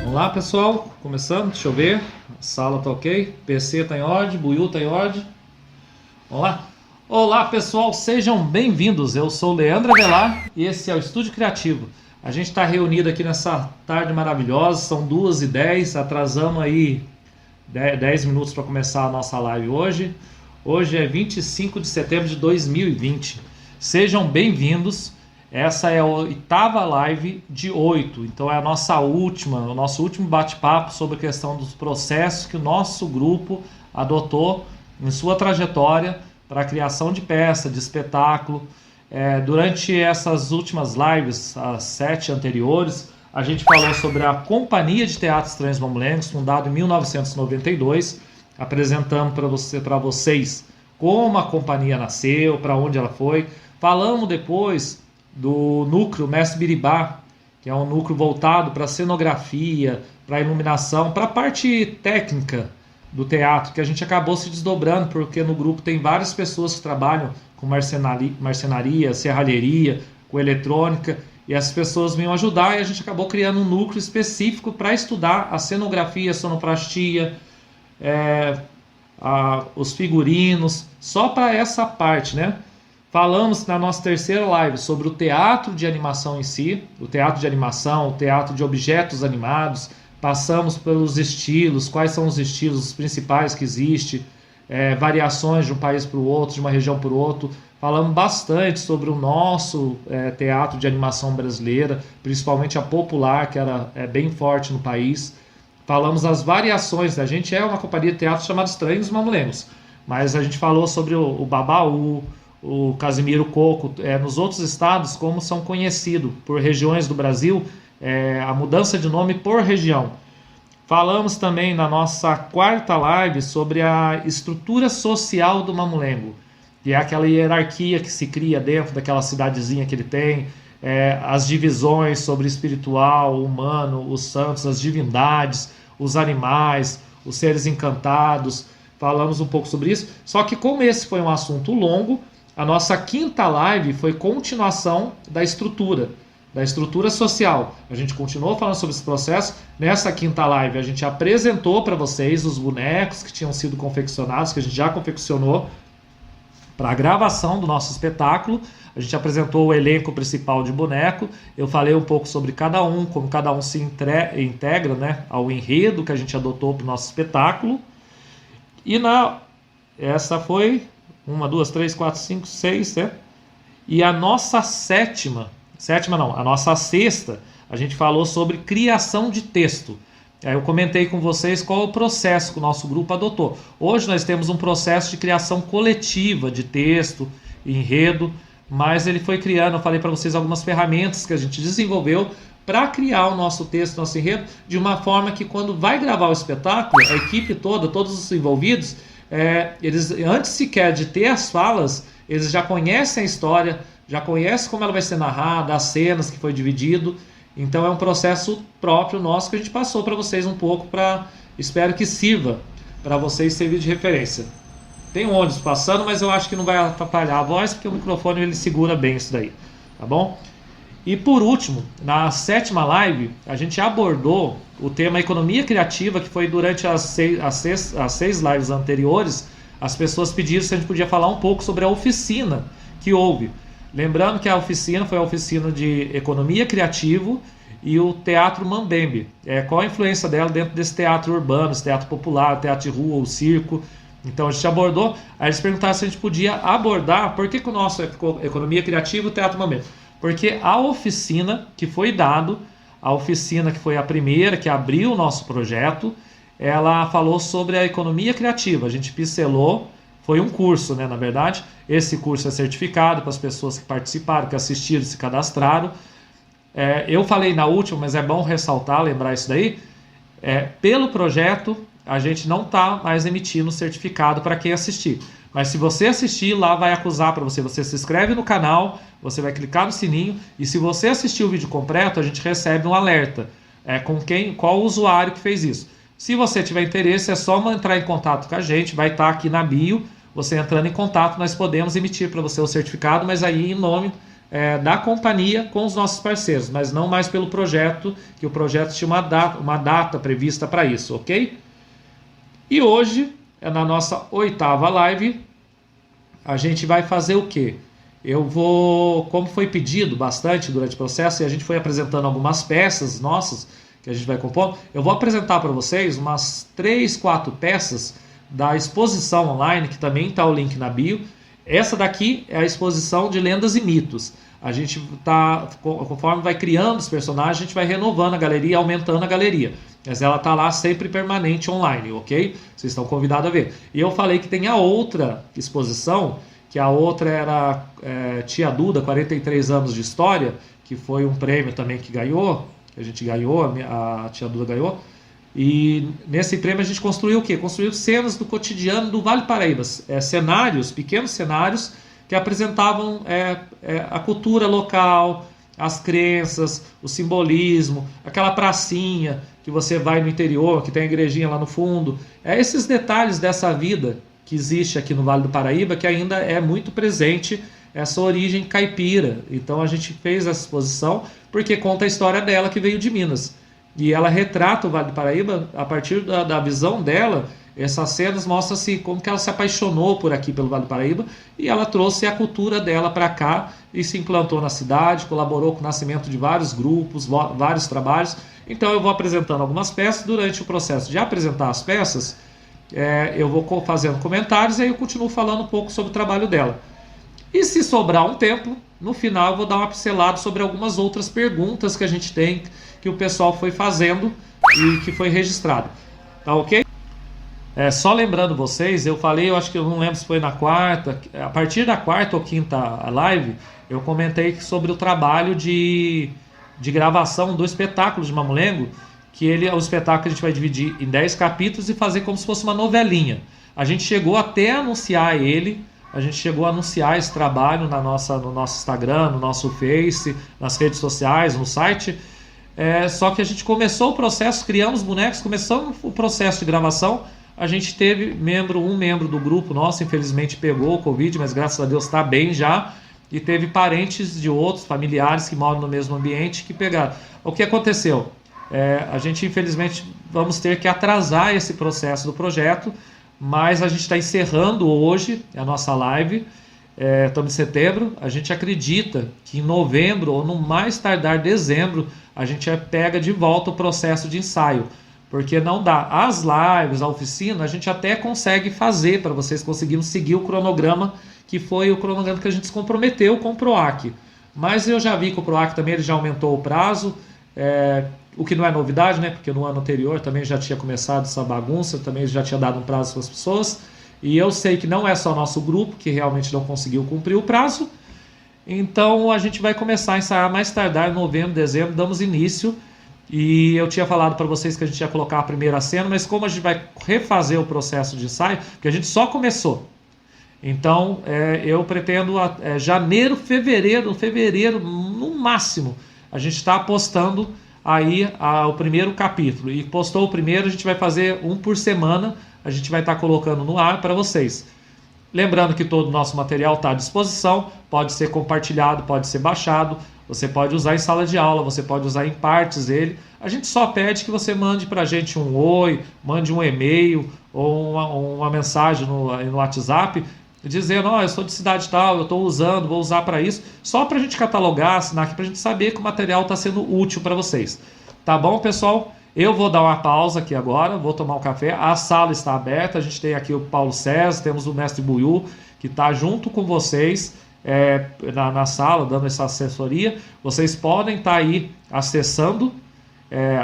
Olá pessoal, começando, deixa eu ver, a sala tá ok, PC tá em ordem, Buiu tá em ordem. Olá pessoal, sejam bem-vindos, eu sou o Leandro Avelar e esse é o Estúdio Criativo. A gente está reunido aqui nessa tarde maravilhosa, são 2h10, atrasamos aí 10 minutos para começar a nossa live hoje. Hoje é 25 de setembro de 2020. Sejam bem-vindos. Essa é a 8ª live de 8. Então é a nossa última, o nosso último bate-papo sobre a questão dos processos que o nosso grupo adotou em sua trajetória para a criação de peça, de espetáculo. Durante essas últimas lives, as 7 anteriores, a gente falou sobre a Companhia de Teatro Estranhos Mamulengos, fundada em 1992. Apresentamos para vocês como a companhia nasceu, para onde ela foi. Falamos depois do núcleo Mestre Biribá, que é um núcleo voltado para cenografia, para iluminação, para a parte técnica do teatro, que a gente acabou se desdobrando, porque no grupo tem várias pessoas que trabalham com marcenaria, serralheria, com eletrônica, e essas pessoas vinham ajudar, e a gente acabou criando um núcleo específico para estudar a cenografia, a sonoplastia, os figurinos, só para essa parte, né? Falamos na nossa terceira live sobre o teatro de animação em si, o teatro de animação, o teatro de objetos animados. Passamos pelos estilos, quais são os estilos principais que existem, variações de um país para o outro, de uma região para o outro. Falamos bastante sobre o nosso teatro de animação brasileira, principalmente a popular, que era bem forte no país. Falamos as variações, a gente é uma companhia de teatro chamada Estranhos Mamulengos, mas a gente falou sobre o Babaú, o Casimiro Coco, nos outros estados, como são conhecidos por regiões do Brasil, a mudança de nome por região. Falamos também na nossa 4ª live sobre a estrutura social do mamulengo, que é aquela hierarquia que se cria dentro daquela cidadezinha que ele tem, as divisões sobre espiritual, humano, os santos, as divindades, os animais, os seres encantados. Falamos um pouco sobre isso, só que como esse foi um assunto longo, a nossa 5ª live foi continuação da estrutura social. A gente continuou falando sobre esse processo. Nessa 5ª live a gente apresentou para vocês os bonecos que tinham sido confeccionados, que a gente já confeccionou para a gravação do nosso espetáculo. A gente apresentou o elenco principal de boneco. Eu falei um pouco sobre cada um, como cada um se integra, né, ao enredo que a gente adotou para o nosso espetáculo. E essa foi 1, 2, 3, 4, 5, 6, né? E a nossa a nossa 6ª, a gente falou sobre criação de texto. Aí eu comentei com vocês qual é o processo que o nosso grupo adotou. Hoje nós temos um processo de criação coletiva de texto, enredo, mas ele foi criando, eu falei para vocês algumas ferramentas que a gente desenvolveu para criar o nosso texto, nosso enredo, de uma forma que quando vai gravar o espetáculo, a equipe toda, todos os envolvidos, eles, antes sequer de ter as falas, eles já conhecem a história, já conhecem como ela vai ser narrada, as cenas que foi dividido. Então é um processo próprio nosso que a gente passou para vocês um pouco, espero que sirva para vocês, servir de referência. Tem um ônibus passando, mas eu acho que não vai atrapalhar a voz, porque o microfone ele segura bem isso daí, tá bom? E por último, na 7ª live, a gente abordou o tema economia criativa, que foi durante as 6 lives anteriores. As pessoas pediram se a gente podia falar um pouco sobre a oficina que houve. Lembrando que a oficina foi a oficina de economia criativa e o Teatro Mambembe. Qual a influência dela dentro desse teatro urbano, esse teatro popular, teatro de rua, o circo. Então a gente abordou, aí eles perguntaram se a gente podia abordar por que o nosso economia criativa e o Teatro Mambembe. Porque a oficina que foi dado, a oficina que foi a primeira, que abriu o nosso projeto, ela falou sobre a economia criativa. A gente pincelou, foi um curso, né, na verdade. Esse curso é certificado para as pessoas que participaram, que assistiram, se cadastraram. Eu falei na última, mas é bom ressaltar, lembrar isso daí. Pelo projeto, a gente não está mais emitindo certificado para quem assistir. Mas se você assistir, lá vai acusar para você. Você se inscreve no canal, você vai clicar no sininho, e se você assistir o vídeo completo, a gente recebe um alerta. Qual o usuário que fez isso. Se você tiver interesse, é só entrar em contato com a gente, vai estar aqui na bio. Você entrando em contato, nós podemos emitir para você o certificado, mas aí em nome da companhia com os nossos parceiros, mas não mais pelo projeto, que o projeto tinha uma data prevista para isso, ok? E hoje, na nossa 8ª live, a gente vai fazer o quê? Eu vou, como foi pedido bastante durante o processo, e a gente foi apresentando algumas peças nossas, que a gente vai compor, eu vou apresentar para vocês umas 3, 4 peças da exposição online, que também está o link na bio. Essa daqui é a exposição de lendas e mitos. A gente tá, conforme vai criando os personagens, a gente vai renovando a galeria, aumentando a galeria. Mas ela tá lá sempre permanente online, ok? Vocês estão convidados a ver. E eu falei que tem a outra exposição, que a outra era Tia Duda, 43 anos de história, que foi um prêmio também que ganhou, que a gente ganhou, a Tia Duda ganhou. E nesse prêmio a gente construiu o quê? Construiu cenas do cotidiano do Vale do Paraíba, cenários, pequenos cenários que apresentavam a cultura local, as crenças, o simbolismo, aquela pracinha que você vai no interior, que tem a igrejinha lá no fundo. Esses detalhes dessa vida que existe aqui no Vale do Paraíba, que ainda é muito presente, essa origem caipira. Então a gente fez essa exposição porque conta a história dela, que veio de Minas. E ela retrata o Vale do Paraíba a partir da visão dela. Essas cenas mostram-se como que ela se apaixonou por aqui, pelo Vale do Paraíba, e ela trouxe a cultura dela para cá e se implantou na cidade, colaborou com o nascimento de vários grupos, vários trabalhos. Então eu vou apresentando algumas peças. Durante o processo de apresentar as peças, eu vou fazendo comentários e aí eu continuo falando um pouco sobre o trabalho dela. E se sobrar um tempo, no final eu vou dar uma pincelada sobre algumas outras perguntas que a gente tem, que o pessoal foi fazendo e que foi registrado. Tá ok? Só lembrando vocês, eu falei, eu acho que eu não lembro se foi na quarta, a partir da quarta ou quinta live, eu comentei sobre o trabalho de gravação do espetáculo de Mamulengo, que o espetáculo a gente vai dividir em 10 capítulos e fazer como se fosse uma novelinha. A gente chegou até a anunciar ele, a gente chegou a anunciar esse trabalho no nosso Instagram, no nosso Face, nas redes sociais, no site. Só que a gente começou o processo, criamos bonecos, começamos o processo de gravação. A gente teve um membro do grupo nosso, infelizmente pegou o Covid, mas graças a Deus está bem já. E teve parentes de outros familiares que moram no mesmo ambiente que pegaram. O que aconteceu? A gente infelizmente vamos ter que atrasar esse processo do projeto, mas a gente está encerrando hoje a nossa live. Estamos em setembro. A gente acredita que em novembro ou no mais tardar dezembro a gente pega de volta o processo de ensaio, porque não dá. As lives, a oficina, a gente até consegue fazer para vocês conseguirem seguir o cronograma, que foi o cronograma que a gente se comprometeu com o PROAC. Mas eu já vi que o PROAC também ele já aumentou o prazo, o que não é novidade, né? Porque no ano anterior também já tinha começado essa bagunça, também já tinha dado um prazo para as pessoas. E eu sei que não é só nosso grupo que realmente não conseguiu cumprir o prazo. Então a gente vai começar a ensaiar mais tardar em novembro, dezembro, damos início. E eu tinha falado para vocês que a gente ia colocar a primeira cena, mas como a gente vai refazer o processo de ensaio, porque a gente só começou. Então eu pretendo janeiro, fevereiro no máximo, a gente está apostando aí o primeiro capítulo. E postou o primeiro, a gente vai fazer um por semana, a gente vai estar colocando no ar para vocês. Lembrando que todo o nosso material está à disposição, pode ser compartilhado, pode ser baixado, você pode usar em sala de aula, você pode usar em partes dele. A gente só pede que você mande para a gente um oi, mande um e-mail ou uma mensagem no WhatsApp, dizendo, eu sou de cidade tal, eu estou usando, vou usar para isso, só para a gente catalogar, assinar aqui, para a gente saber que o material está sendo útil para vocês. Tá bom, pessoal? Eu vou dar uma pausa aqui agora, vou tomar um café, a sala está aberta, a gente tem aqui o Paulo César, temos o mestre Buiú, que está junto com vocês na sala, dando essa assessoria. Vocês podem estar aí acessando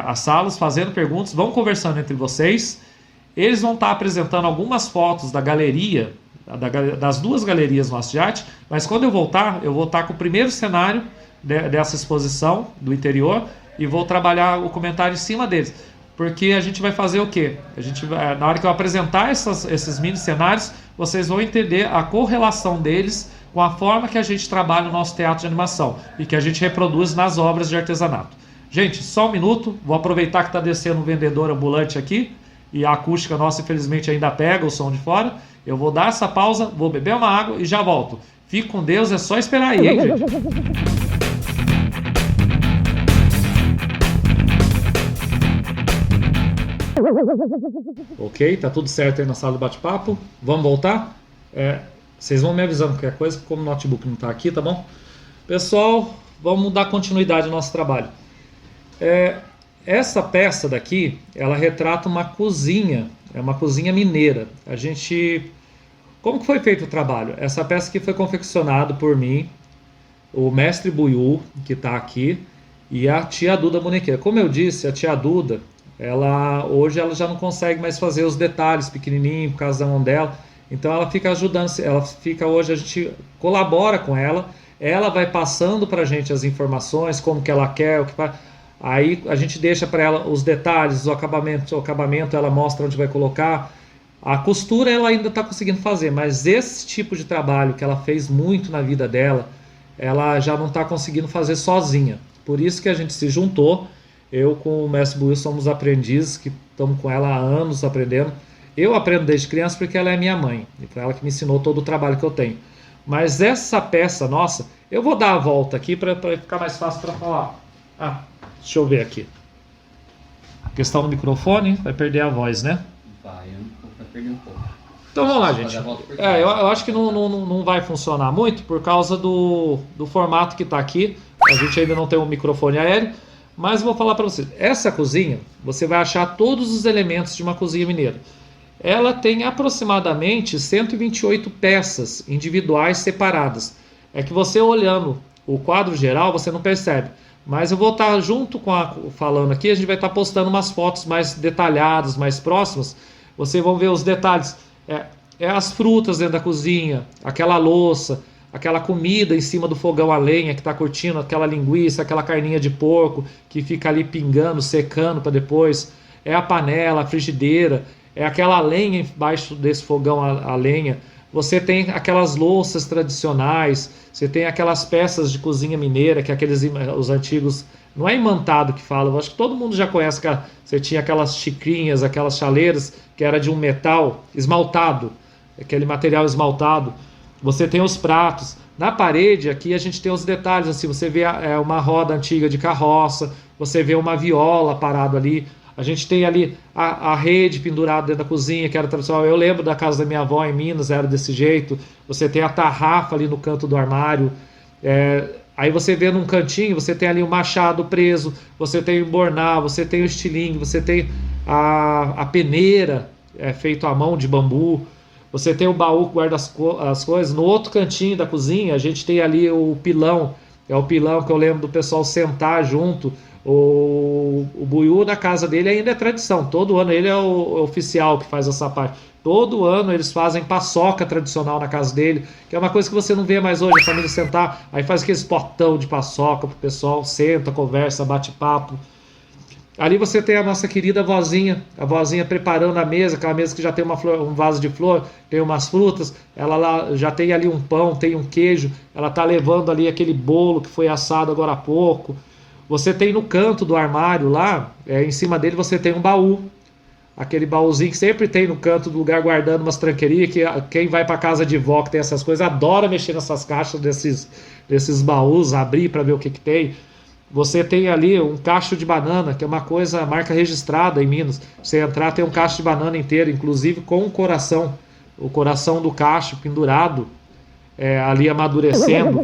as salas, fazendo perguntas, vão conversando entre vocês. Eles vão estar apresentando algumas fotos da galeria, das duas galerias no Aço de Arte, mas quando eu vou estar com o primeiro cenário dessa exposição do interior e vou trabalhar o comentário em cima deles, porque a gente vai fazer o quê? Na hora que eu apresentar esses mini cenários, vocês vão entender a correlação deles com a forma que a gente trabalha no nosso teatro de animação e que a gente reproduz nas obras de artesanato. Gente, só um minuto, vou aproveitar que está descendo um vendedor ambulante aqui e a acústica nossa infelizmente ainda pega o som de fora. Eu vou dar essa pausa, vou beber uma água e já volto. Fique com Deus, é só esperar aí, hein, gente? Ok, tá tudo certo aí na sala do bate-papo. Vamos voltar? Vocês vão me avisando qualquer coisa, como o notebook não tá aqui, tá bom? Pessoal, vamos dar continuidade ao nosso trabalho. Essa peça daqui, ela retrata uma cozinha, é uma cozinha mineira. Como que foi feito o trabalho? Essa peça aqui foi confeccionada por mim, o mestre Buiú, que está aqui, e a tia Duda Bonequeira. Como eu disse, a tia Duda, hoje ela já não consegue mais fazer os detalhes pequenininhos por causa da mão dela, então ela fica ajudando, hoje a gente colabora com ela, ela vai passando para a gente as informações, como que ela quer, o que faz. Aí a gente deixa para ela os detalhes, o acabamento ela mostra onde vai colocar. A costura ela ainda está conseguindo fazer, mas esse tipo de trabalho que ela fez muito na vida dela, ela já não está conseguindo fazer sozinha. Por isso que a gente se juntou. Eu com o mestre Buiu somos aprendizes, que estamos com ela há anos aprendendo. Eu aprendo desde criança porque ela é minha mãe, e foi ela que me ensinou todo o trabalho que eu tenho. Mas essa peça nossa, eu vou dar a volta aqui para ficar mais fácil para falar. Deixa eu ver aqui. A questão do microfone, vai perder a voz, né? Vai perder um pouco. Então vamos lá, gente. Eu acho que não vai funcionar muito por causa do formato que está aqui. A gente ainda não tem um microfone aéreo, mas eu vou falar para vocês. Essa cozinha, você vai achar todos os elementos de uma cozinha mineira. Ela tem aproximadamente 128 peças individuais separadas. É que você olhando o quadro geral, você não percebe. Mas eu vou estar junto falando aqui, a gente vai estar postando umas fotos mais detalhadas, mais próximas. Vocês vão ver os detalhes. As frutas dentro da cozinha, aquela louça, aquela comida em cima do fogão a lenha que está curtindo, aquela linguiça, aquela carninha de porco que fica ali pingando, secando para depois. É a panela, a frigideira, é aquela lenha embaixo desse fogão a lenha. Você tem aquelas louças tradicionais, você tem aquelas peças de cozinha mineira, que os antigos, não é imantado que fala, eu acho que todo mundo já conhece, você tinha aquelas xicrinhas, aquelas chaleiras, que era de um metal esmaltado, aquele material esmaltado. Você tem os pratos. Na parede aqui a gente tem os detalhes, assim, você vê uma roda antiga de carroça, você vê uma viola parado ali. A gente tem ali a rede pendurada dentro da cozinha, que era tradicional. Eu lembro da casa da minha avó em Minas, era desse jeito. Você tem a tarrafa ali no canto do armário. Aí você vê num cantinho, você tem ali o machado preso, você tem o embornar, você tem o estilingue, você tem a peneira feito à mão de bambu. Você tem o baú que guarda as coisas. No outro cantinho da cozinha, a gente tem ali o pilão. É o pilão que eu lembro do pessoal sentar junto. O Buiú na casa dele ainda é tradição. Todo ano ele é o oficial que faz essa parte. Todo ano eles fazem paçoca tradicional na casa dele, que é uma coisa que você não vê mais hoje, a família sentar, aí faz aqueles potão de paçoca pro pessoal, senta, conversa, bate papo. Ali você tem a nossa querida avózinha, a avózinha preparando a mesa, aquela mesa que já tem um vaso de flor, tem umas frutas, ela lá já tem ali um pão, tem um queijo, ela tá levando ali aquele bolo que foi assado agora há pouco. Você tem no canto do armário lá, em cima dele você tem um baú, aquele baúzinho que sempre tem no canto do lugar guardando umas tranqueirinhas, que quem vai para casa de vó que tem essas coisas adora mexer nessas caixas desses baús, abrir para ver o que tem. Você tem ali um cacho de banana, que é uma coisa, marca registrada em Minas. Você entrar, tem um cacho de banana inteiro, inclusive com o coração do cacho pendurado, ali amadurecendo.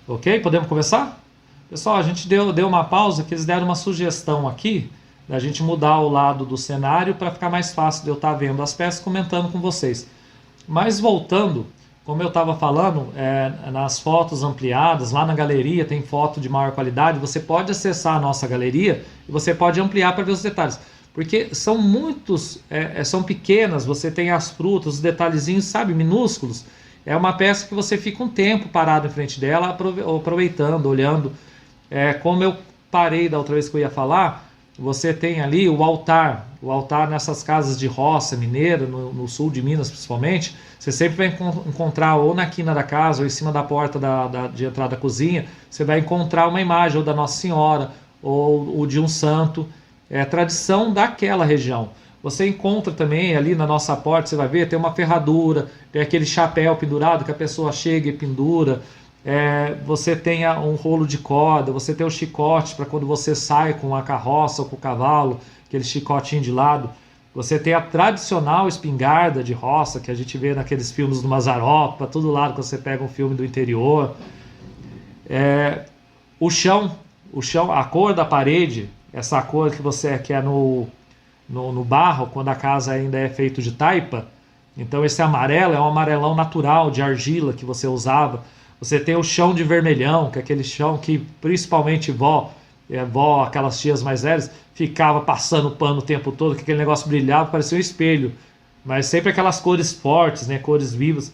Ok? Podemos começar? Pessoal, a gente deu uma pausa, que eles deram uma sugestão aqui, da gente mudar o lado do cenário para ficar mais fácil de eu estar vendo as peças comentando com vocês. Mas voltando, como eu estava falando, nas fotos ampliadas, lá na galeria tem foto de maior qualidade, você pode acessar a nossa galeria e você pode ampliar para ver os detalhes. Porque são são pequenas, você tem as frutas, os detalhezinhos, sabe, minúsculos. É uma peça que você fica um tempo parado em frente dela, aproveitando, olhando. Como eu parei da outra vez que eu ia falar, você tem ali o altar nessas casas de roça mineira, no sul de Minas principalmente, você sempre vai encontrar ou na quina da casa ou em cima da porta de entrada da cozinha, você vai encontrar uma imagem ou da Nossa Senhora, ou o de um santo. É tradição daquela região. Você encontra também ali na nossa porta, você vai ver, tem uma ferradura, tem aquele chapéu pendurado que a pessoa chega e pendura. Você tem um rolo de corda, você tem o chicote para quando você sai com a carroça ou com o cavalo, aquele chicotinho de lado. Você tem a tradicional espingarda de roça que a gente vê naqueles filmes do Mazzaropi, para todo lado quando você pega um filme do interior. O chão, a cor da parede, essa cor que você quer no barro, quando a casa ainda é feita de taipa. Então esse amarelo é um amarelão natural de argila que você usava. Você tem o chão de vermelhão, que é aquele chão que principalmente vó, aquelas tias mais velhas, ficava passando pano o tempo todo, que aquele negócio brilhava, parecia um espelho. Mas sempre aquelas cores fortes, né, cores vivas.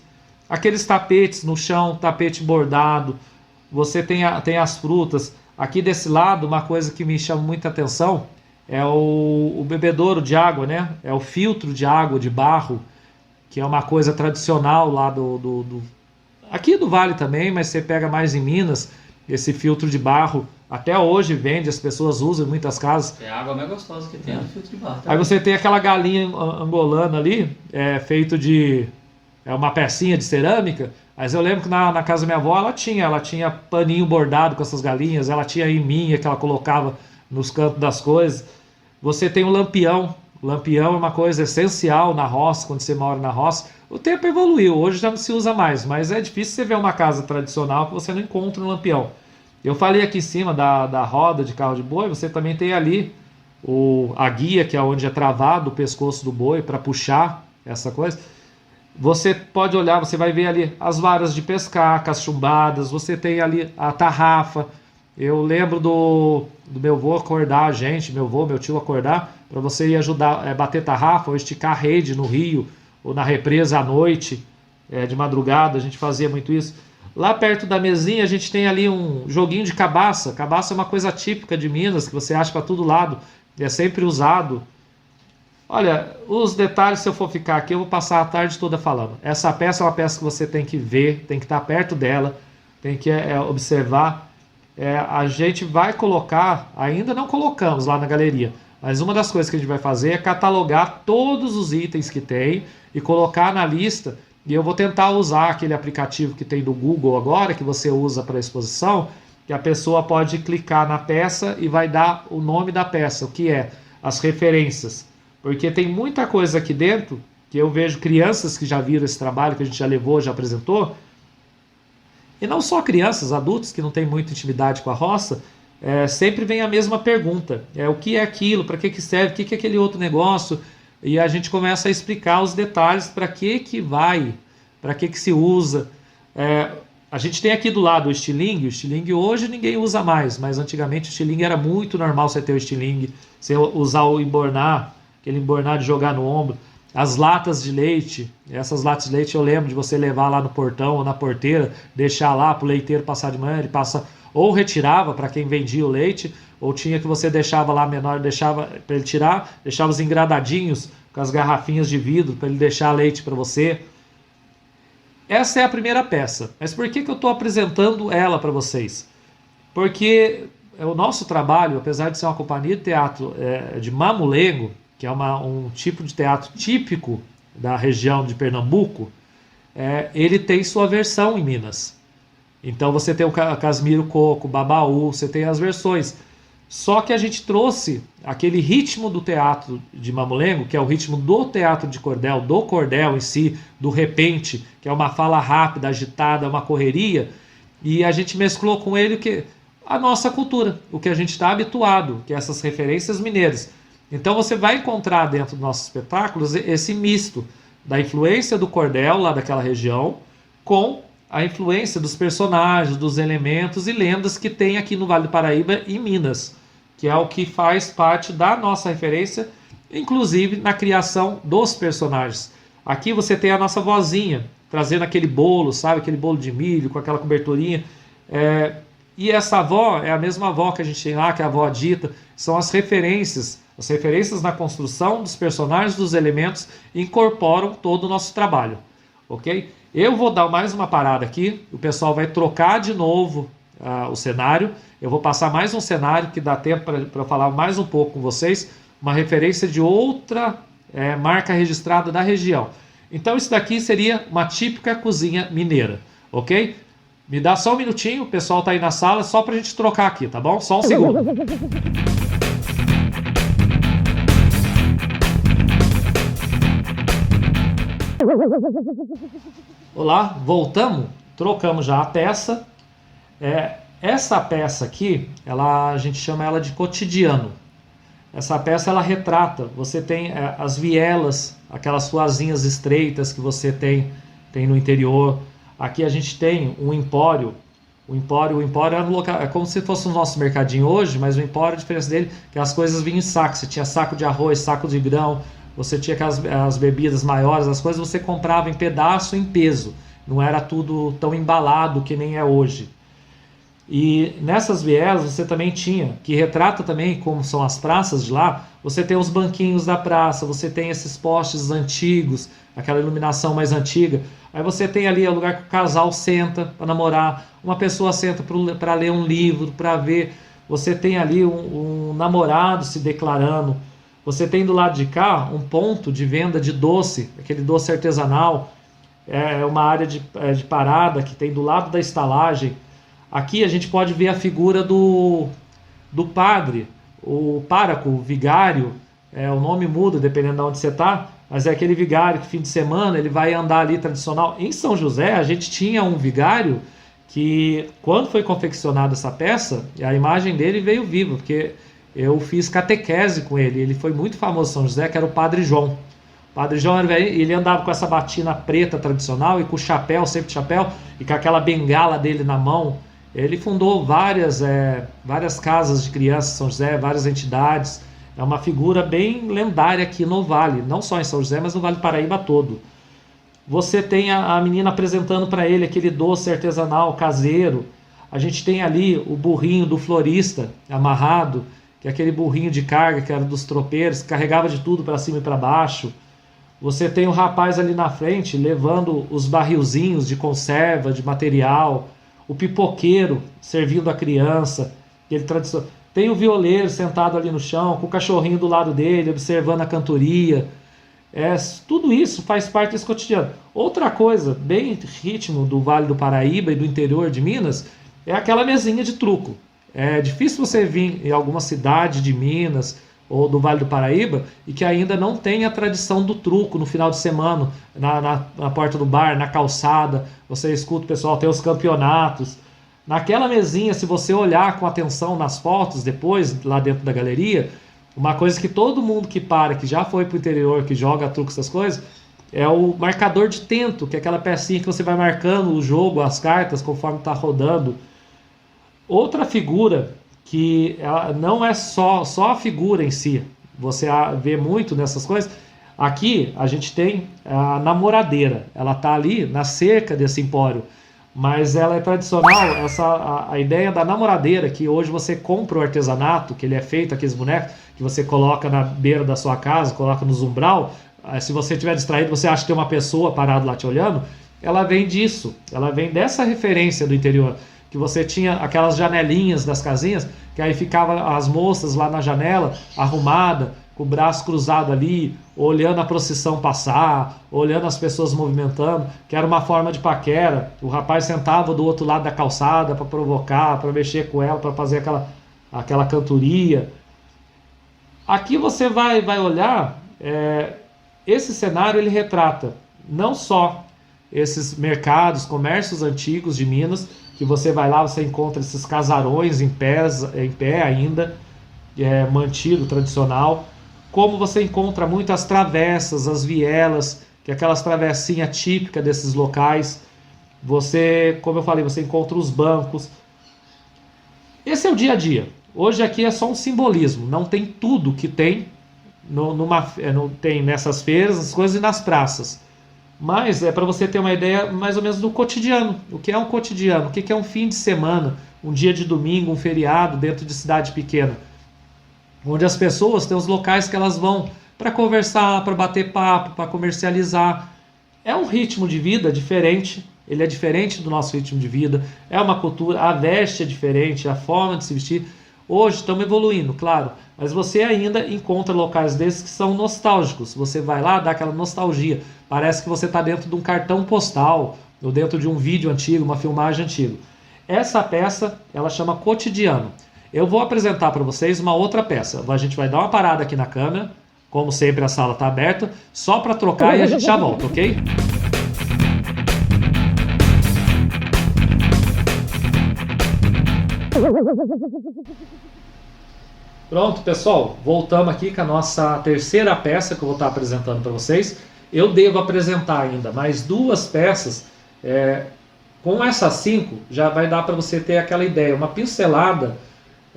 Aqueles tapetes no chão, tapete bordado. Você tem as frutas. Aqui desse lado, uma coisa que me chama muita atenção é o bebedouro de água, né? É o filtro de água de barro, que é uma coisa tradicional lá aqui do Vale também, mas você pega mais em Minas, esse filtro de barro. Até hoje vende, as pessoas usam em muitas casas. É a água mais gostosa que tem, o filtro de barro. Aí você tem aquela galinha angolana ali, feito de uma pecinha de cerâmica. Mas eu lembro que na casa da minha avó ela tinha paninho bordado com essas galinhas, ela tinha iminha que ela colocava nos cantos das coisas. Você tem o lampião. O lampião é uma coisa essencial na roça, quando você mora na roça. O tempo evoluiu, hoje já não se usa mais, mas é difícil você ver uma casa tradicional que você não encontra um lampião. Eu falei aqui em cima da roda de carro de boi, você também tem ali a guia, que é onde é travado o pescoço do boi para puxar essa coisa. Você pode olhar, você vai ver ali as varas de pescar, cachumbadas, você tem ali a tarrafa. Eu lembro do meu avô acordar a gente, meu tio acordar, para você ir ajudar, bater tarrafa ou esticar rede no rio ou na represa à noite, de madrugada, a gente fazia muito isso. Lá perto da mesinha a gente tem ali um joguinho de cabaça. Cabaça é uma coisa típica de Minas, que você acha para todo lado, é sempre usado. Olha, os detalhes, se eu for ficar aqui, eu vou passar a tarde toda falando. Essa peça é uma peça que você tem que ver, tem que estar perto dela, tem que observar. A gente vai colocar, ainda não colocamos lá na galeria, mas uma das coisas que a gente vai fazer é catalogar todos os itens que tem e colocar na lista. E eu vou tentar usar aquele aplicativo que tem do Google agora, que você usa para exposição, que a pessoa pode clicar na peça e vai dar o nome da peça, o que é, as referências. Porque tem muita coisa aqui dentro, que eu vejo crianças que já viram esse trabalho, que a gente já levou, já apresentou, e não só crianças, adultos que não têm muita intimidade com a roça, sempre vem a mesma pergunta, o que é aquilo, para que serve, o que é aquele outro negócio, e a gente começa a explicar os detalhes, para que vai, para que se usa. A gente tem aqui do lado o estilingue hoje ninguém usa mais, mas antigamente o estilingue era muito normal você ter o estilingue, você usar o embornar, aquele embornar de jogar no ombro. As latas de leite, essas latas de leite eu lembro de você levar lá no portão ou na porteira, deixar lá para o leiteiro passar de manhã, ele passa, ou retirava para quem vendia o leite, ou tinha que você deixava lá menor, deixava para ele tirar, deixava os engradadinhos com as garrafinhas de vidro para ele deixar leite para você. Essa é a primeira peça. Mas por que eu estou apresentando ela para vocês? Porque o nosso trabalho, apesar de ser uma companhia de teatro de mamulengo, que é um tipo de teatro típico da região de Pernambuco, ele tem sua versão em Minas. Então você tem o Casimiro Coco, o Babaú, você tem as versões. Só que a gente trouxe aquele ritmo do teatro de mamulengo, que é o ritmo do teatro de cordel, do cordel em si, do repente, que é uma fala rápida, agitada, uma correria, e a gente mesclou com ele a nossa cultura, o que a gente está habituado, que é essas referências mineiras. Então você vai encontrar dentro dos nossos espetáculos esse misto da influência do cordel lá daquela região com a influência dos personagens, dos elementos e lendas que tem aqui no Vale do Paraíba e Minas, que é o que faz parte da nossa referência, inclusive na criação dos personagens. Aqui você tem a nossa vozinha, trazendo aquele bolo, sabe? Aquele bolo de milho com aquela coberturinha. E essa avó é a mesma avó que a gente tem lá, que é a avó Dita. São as referências na construção dos personagens, dos elementos, incorporam todo o nosso trabalho, ok? Eu vou dar mais uma parada aqui, o pessoal vai trocar de novo o cenário. Eu vou passar mais um cenário que dá tempo para falar mais um pouco com vocês, uma referência de outra marca registrada da região. Então isso daqui seria uma típica cozinha mineira, ok? Me dá só um minutinho, o pessoal tá aí na sala, só pra gente trocar aqui, tá bom? Só um segundo. Olá, voltamos, trocamos já a peça. Essa peça aqui, a gente chama ela de cotidiano. Essa peça ela retrata, você tem as vielas, aquelas ruazinhas estreitas que você tem no interior. Aqui a gente tem um empório. O empório é um local, é como se fosse o nosso mercadinho hoje, mas o empório, a diferença dele é que as coisas vinham em saco. Você tinha saco de arroz, saco de grão, você tinha as bebidas maiores, as coisas você comprava em pedaço, em peso. Não era tudo tão embalado que nem é hoje. E nessas vielas você também tinha, que retrata também como são as praças de lá, você tem os banquinhos da praça, você tem esses postes antigos, aquela iluminação mais antiga. Aí você tem ali o lugar que o casal senta para namorar, uma pessoa senta para ler um livro, para ver. Você tem ali um namorado se declarando. Você tem do lado de cá um ponto de venda de doce, aquele doce artesanal. É uma área de parada que tem do lado da estalagem. Aqui a gente pode ver a figura do padre, o pároco, o vigário. O nome muda dependendo de onde você está, mas é aquele vigário que fim de semana ele vai andar ali tradicional. Em São José a gente tinha um vigário que quando foi confeccionada essa peça, a imagem dele veio viva, porque eu fiz catequese com ele. Ele foi muito famoso em São José, que era o Padre João. O Padre João, ele andava com essa batina preta tradicional e com o chapéu, sempre chapéu, e com aquela bengala dele na mão. Ele fundou várias casas de crianças em São José, várias entidades. É uma figura bem lendária aqui no Vale, não só em São José, mas no Vale do Paraíba todo. Você tem a menina apresentando para ele aquele doce artesanal caseiro. A gente tem ali o burrinho do florista amarrado, que é aquele burrinho de carga que era dos tropeiros, que carregava de tudo para cima e para baixo. Você tem o rapaz ali na frente levando os barrilzinhos de conserva, de material. O pipoqueiro servindo a criança. Tem o violeiro sentado ali no chão, com o cachorrinho do lado dele, observando a cantoria. Tudo isso faz parte desse cotidiano. Outra coisa, bem ritmo do Vale do Paraíba e do interior de Minas, é aquela mesinha de truco. É difícil você vir em alguma cidade de Minas ou do Vale do Paraíba e que ainda não tenha a tradição do truco no final de semana, na porta do bar, na calçada. Você escuta o pessoal, tem os campeonatos. Naquela mesinha, se você olhar com atenção nas fotos depois, lá dentro da galeria, uma coisa que todo mundo que já foi para o interior, que joga truco, essas coisas, é o marcador de tento, que é aquela pecinha que você vai marcando o jogo, as cartas, conforme está rodando. Outra figura que ela não é só a figura em si, você vê muito nessas coisas. Aqui a gente tem a namoradeira, ela está ali na cerca desse empório, mas ela é tradicional, a ideia da namoradeira, que hoje você compra o artesanato, que ele é feito, aqueles bonecos, que você coloca na beira da sua casa, coloca no umbral, se você estiver distraído, você acha que tem uma pessoa parada lá te olhando, ela vem disso, ela vem dessa referência do interior, que você tinha aquelas janelinhas das casinhas, que aí ficava as moças lá na janela, arrumada, com o braço cruzado ali, olhando a procissão passar, olhando as pessoas movimentando, que era uma forma de paquera. O rapaz sentava do outro lado da calçada para provocar, para mexer com ela, para fazer aquela cantoria. Aqui você vai olhar, esse cenário ele retrata não só esses mercados, comércios antigos de Minas, que você vai lá, você encontra esses casarões em pé ainda, mantido, tradicional, como você encontra muitas travessas, as vielas, que é aquelas travessinhas típicas desses locais. Você, como eu falei, você encontra os bancos. Esse é o dia a dia. Hoje aqui é só um simbolismo, não tem tudo que tem, tem nessas feiras, as coisas e nas praças. Mas é para você ter uma ideia mais ou menos do cotidiano. O que é um cotidiano? O que é um fim de semana? Um dia de domingo, um feriado dentro de cidade pequena? Onde as pessoas têm os locais que elas vão para conversar, para bater papo, para comercializar. É um ritmo de vida diferente. ele é diferente do nosso ritmo de vida, é uma cultura, a veste é diferente, a forma de se vestir. Hoje estamos evoluindo, claro, mas você ainda encontra locais desses que são nostálgicos. Você vai lá, dá aquela nostalgia. Parece que você está dentro de um cartão postal, ou dentro de um vídeo antigo, uma filmagem antiga. Essa peça, ela chama Cotidiano. Eu vou apresentar para vocês uma outra peça. A gente vai dar uma parada aqui na câmera, como sempre a sala está aberta, só para trocar e a gente já volta, ok? Pronto, pessoal, voltamos aqui com a nossa terceira peça que eu vou estar apresentando para vocês. Eu devo apresentar ainda mais duas peças. Com essas 5 já vai dar para você ter aquela ideia, uma pincelada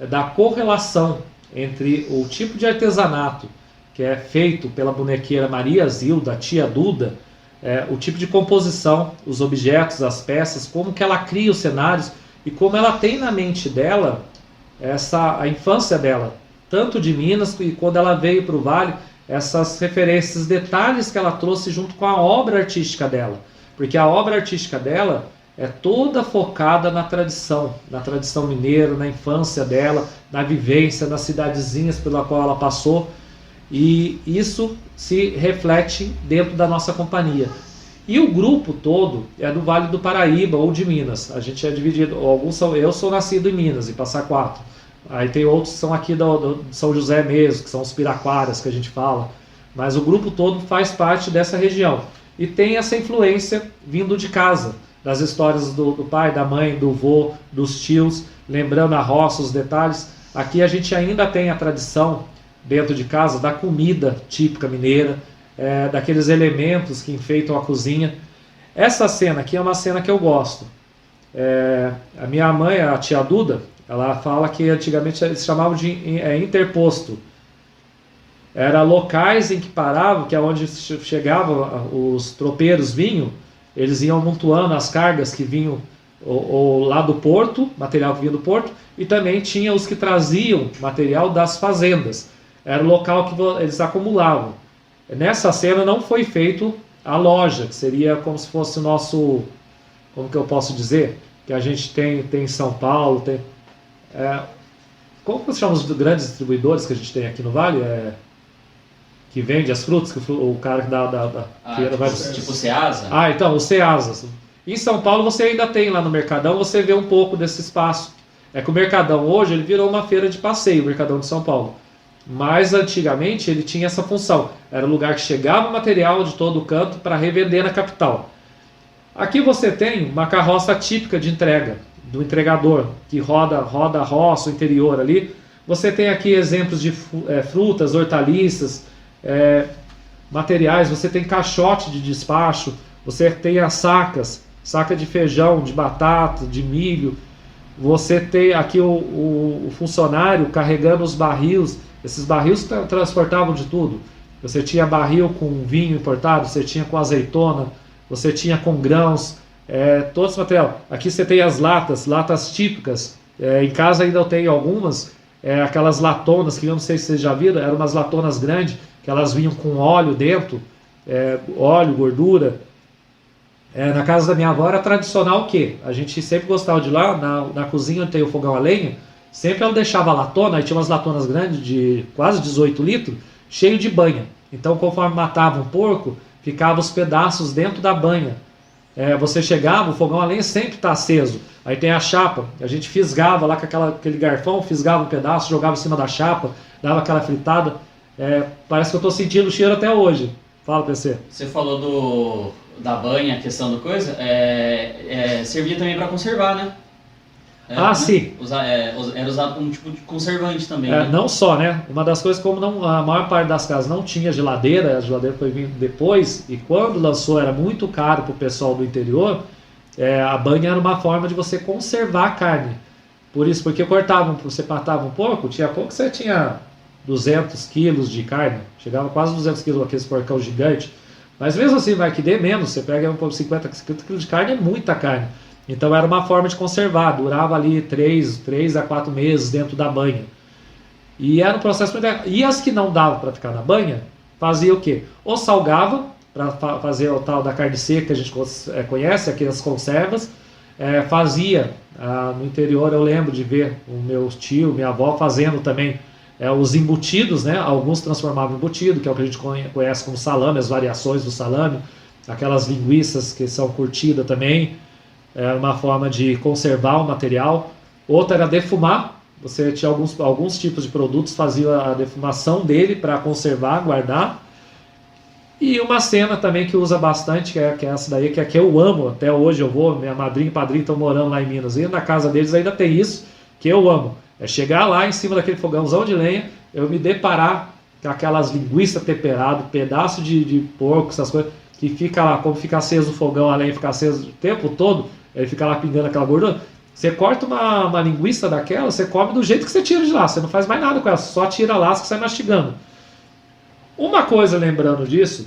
da correlação entre o tipo de artesanato que é feito pela bonequeira Maria Zilda, a tia Duda, o tipo de composição, os objetos, as peças, como que ela cria os cenários e como ela tem na mente dela a infância dela, tanto de Minas e quando ela veio para o Vale, essas referências, detalhes que ela trouxe junto com a obra artística dela, porque a obra artística dela é toda focada na tradição mineira, na infância dela, na vivência, nas cidadezinhas pela qual ela passou, e isso se reflete dentro da nossa companhia. E o grupo todo é do Vale do Paraíba ou de Minas. A gente é dividido, eu sou nascido em Minas, em Passa Quatro. Aí tem outros que são aqui do São José mesmo, que são os Piraquaras que a gente fala. Mas o grupo todo faz parte dessa região. E tem essa influência vindo de casa, das histórias do pai, da mãe, do vô, dos tios, lembrando a roça, os detalhes. Aqui a gente ainda tem a tradição dentro de casa da comida típica mineira, daqueles elementos que enfeitam a cozinha. Essa cena aqui é uma cena que eu gosto. A minha mãe, a tia Duda, ela fala que antigamente eles chamavam de interposto. Era locais em que paravam, que é onde chegavam os tropeiros vinham, eles iam amontoando as cargas que vinham ou lá do porto, material que vinha do porto, e também tinha os que traziam material das fazendas. Era o local que eles acumulavam. Nessa cena não foi feito a loja, que seria como se fosse o nosso, como que eu posso dizer, que a gente tem em São Paulo, como se chama os grandes distribuidores que a gente tem aqui no Vale? Que vende as frutas, que o cara que da feira vai... Tipo Ceasa? Então, o Ceasa. Em São Paulo você ainda tem lá no Mercadão, você vê um pouco desse espaço. É que o Mercadão hoje ele virou uma feira de passeio, o Mercadão de São Paulo. Mas antigamente ele tinha essa função. Era o lugar que chegava material de todo canto para revender na capital. Aqui você tem uma carroça típica de entrega, do entregador, que roda a roça, o interior ali. Você tem aqui exemplos de frutas, hortaliças, materiais, você tem caixote de despacho, você tem as sacas, saca de feijão, de batata, de milho, você tem aqui o funcionário carregando os barris, esses barris transportavam de tudo, você tinha barril com vinho importado, você tinha com azeitona, você tinha com grãos, todo esse material. Aqui você tem as latas típicas, em casa ainda eu tenho algumas, aquelas latonas que eu não sei se vocês já viram, eram umas latonas grandes, que elas vinham com óleo dentro, óleo, gordura. Na casa da minha avó era tradicional o quê? A gente sempre gostava de ir lá, na cozinha onde tem o fogão a lenha, sempre ela deixava a latona, aí tinha umas latonas grandes de quase 18 litros, cheio de banha. Então conforme matava um porco, ficavam os pedaços dentro da banha. Você chegava, o fogão a lenha sempre está aceso. Aí tem a chapa, a gente fisgava lá com aquele garfão, fisgava um pedaço, jogava em cima da chapa, dava aquela fritada. Parece que eu estou sentindo o cheiro até hoje. Fala, PC. Você falou da banha, a questão do coisa, servia também para conservar, né? Sim. Era usado como tipo de conservante também. Né? Não só, né? Uma das coisas, como a maior parte das casas não tinha geladeira, a geladeira foi vindo depois, e quando lançou era muito caro para o pessoal do interior, a banha era uma forma de você conservar a carne. Por isso, porque você matava um porco, tinha pouco que você tinha 200 quilos de carne, chegava quase 200 quilos aqueles porcão gigante, mas mesmo assim vai que dê menos, você pega 50 quilos de carne, é muita carne. Então era uma forma de conservar, durava ali 3 a 4 meses dentro da banha. E era um processo muito... E as que não davam para ficar na banha, fazia o quê? Ou salgava, para fazer o tal da carne seca que a gente conhece, aqui as conservas. Fazia, no interior eu lembro de ver o meu tio, minha avó fazendo também os embutidos, né? Alguns transformavam em embutido, que é o que a gente conhece como salame, as variações do salame, aquelas linguiças que são curtidas também, era uma forma de conservar o material. Outra era defumar, você tinha alguns tipos de produtos, fazia a defumação dele para conservar, guardar. E uma cena também que usa bastante, que é essa daí, que é que eu amo, até hoje eu vou, minha madrinha e padrinho estão morando lá em Minas, e na casa deles ainda tem isso, que eu amo. É chegar lá em cima daquele fogãozão de lenha, eu me deparar com aquelas linguiças temperadas, pedaço de porco, essas coisas, que fica lá, como fica aceso o fogão, a lenha fica aceso o tempo todo, ele fica lá pingando aquela gordura. Você corta uma linguiça daquela, você come do jeito que você tira de lá, você não faz mais nada com ela, só tira lá, você sai mastigando. Uma coisa lembrando disso,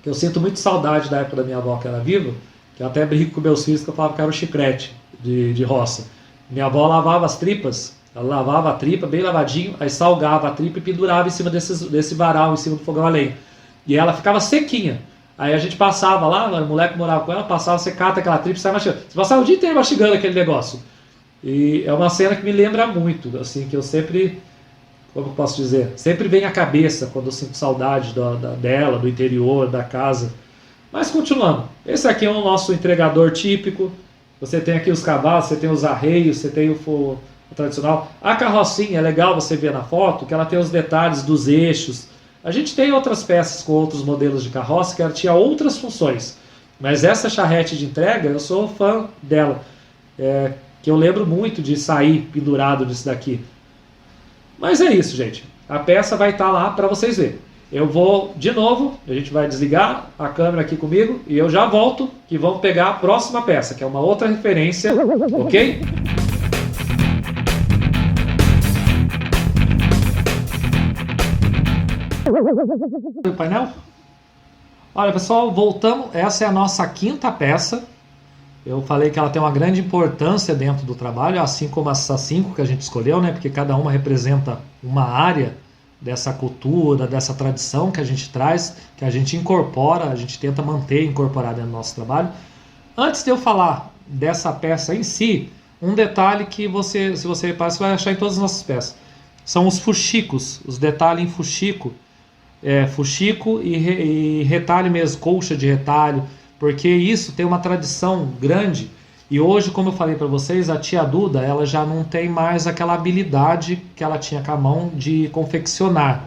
que eu sinto muito saudade da época da minha avó que era viva, que eu até brinco com meus filhos que eu falava que era o chiclete de roça. Minha avó lavava as tripas, ela lavava a tripa bem lavadinho, aí salgava a tripa e pendurava em cima desse varal, em cima do fogão a lenha. E ela ficava sequinha. Aí a gente passava lá, o moleque morava com ela, passava, você cata aquela tripa e sai mastigando. Você passava o dia inteiro mastigando aquele negócio. E é uma cena que me lembra muito, assim, que eu sempre, como eu posso dizer, sempre vem à cabeça quando eu sinto saudade dela, do interior, da casa. Mas continuando, esse aqui é o nosso entregador típico. Você tem aqui os cavalos, você tem os arreios, você tem o tradicional. A carrocinha é legal você ver na foto, que ela tem os detalhes dos eixos. A gente tem outras peças com outros modelos de carroça que ela tinha outras funções. Mas essa charrete de entrega, eu sou fã dela. Que eu lembro muito de sair pendurado disso daqui. Mas é isso, gente. A peça vai estar lá para vocês verem. Eu vou, de novo, a gente vai desligar a câmera aqui comigo e eu já volto que vamos pegar a próxima peça, que é uma outra referência, ok? O painel? Olha, pessoal, voltamos. Essa é a nossa quinta peça. Eu falei que ela tem uma grande importância dentro do trabalho, assim como essas 5 que a gente escolheu, né? Porque cada uma representa uma área dessa cultura, dessa tradição que a gente traz, que a gente incorpora, a gente tenta manter incorporada no nosso trabalho. Antes de eu falar dessa peça em si, um detalhe que você, se você reparar, você vai achar em todas as nossas peças. São os fuxicos, os detalhes em fuxico. Fuxico e retalho mesmo, colcha de retalho, porque isso tem uma tradição grande. E hoje, como eu falei para vocês, a tia Duda, ela já não tem mais aquela habilidade que ela tinha com a mão de confeccionar,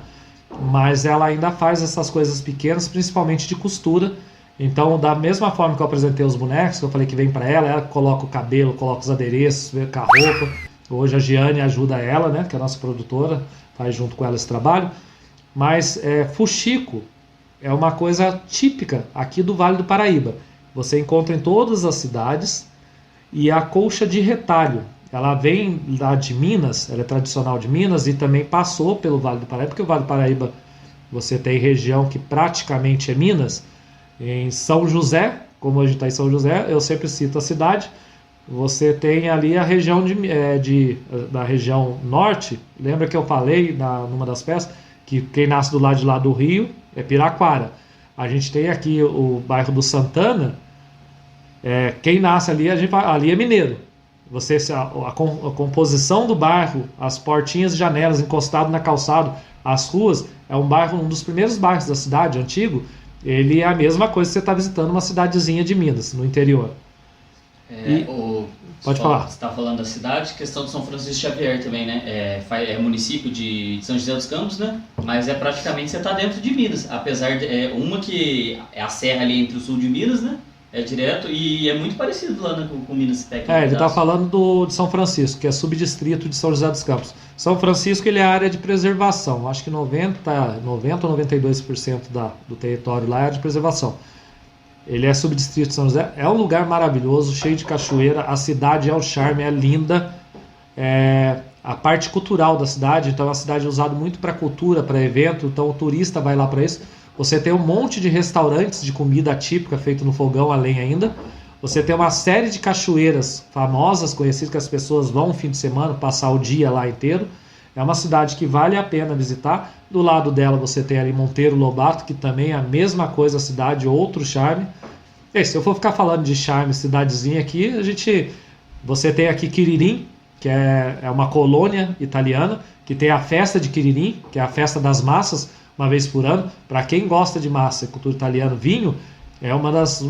mas ela ainda faz essas coisas pequenas, principalmente de costura. Então, da mesma forma que eu apresentei os bonecos, que eu falei que vem para ela coloca o cabelo, coloca os adereços, com a roupa. Hoje a Giane ajuda ela, né, que é a nossa produtora, faz junto com ela esse trabalho. Mas fuxico é uma coisa típica aqui do Vale do Paraíba. Você encontra em todas as cidades. E a colcha de retalho, ela vem lá de Minas, ela é tradicional de Minas e também passou pelo Vale do Paraíba, porque o Vale do Paraíba você tem região que praticamente é Minas. Em São José, como a gente está em São José, eu sempre cito a cidade, você tem ali a região da região norte. Lembra que eu falei numa das peças que quem nasce do lado de lá do Rio é Piraquara. A gente tem aqui o bairro do Santana. Quem nasce ali, ali é mineiro. A composição do bairro, as portinhas e janelas encostado na calçada, as ruas, é um dos primeiros bairros da cidade, antigo. Ele é a mesma coisa que você está visitando uma cidadezinha de Minas, no interior. Pode falar. Você está falando da cidade, questão de São Francisco Xavier também, né? É município de São José dos Campos, né? Mas praticamente você está dentro de Minas, apesar de uma que é a serra ali entre o sul de Minas, né? É direto e é muito parecido lá com Minas Tech. Ele está falando de São Francisco, que é subdistrito de São José dos Campos. São Francisco ele é área de preservação. Acho que 90 ou 92% do território lá é área de preservação. Ele é subdistrito de São José. É um lugar maravilhoso, cheio de cachoeira. A cidade é um charme, é linda. A parte cultural da cidade, então a cidade é usada muito para cultura, para evento. Então o turista vai lá para isso. Você tem um monte de restaurantes de comida típica feito no fogão a lenha ainda. Você tem uma série de cachoeiras famosas, conhecidas, que as pessoas vão no fim de semana passar o dia lá inteiro. É uma cidade que vale a pena visitar. Do lado dela você tem ali Monteiro Lobato, que também é a mesma coisa, a cidade, outro charme. E se eu for ficar falando de charme, cidadezinha aqui, você tem aqui Quiririm, que é uma colônia italiana, que tem a festa de Quiririm, que é a festa das massas, uma vez por ano. Para quem gosta de massa e cultura italiana, vinho, é uma das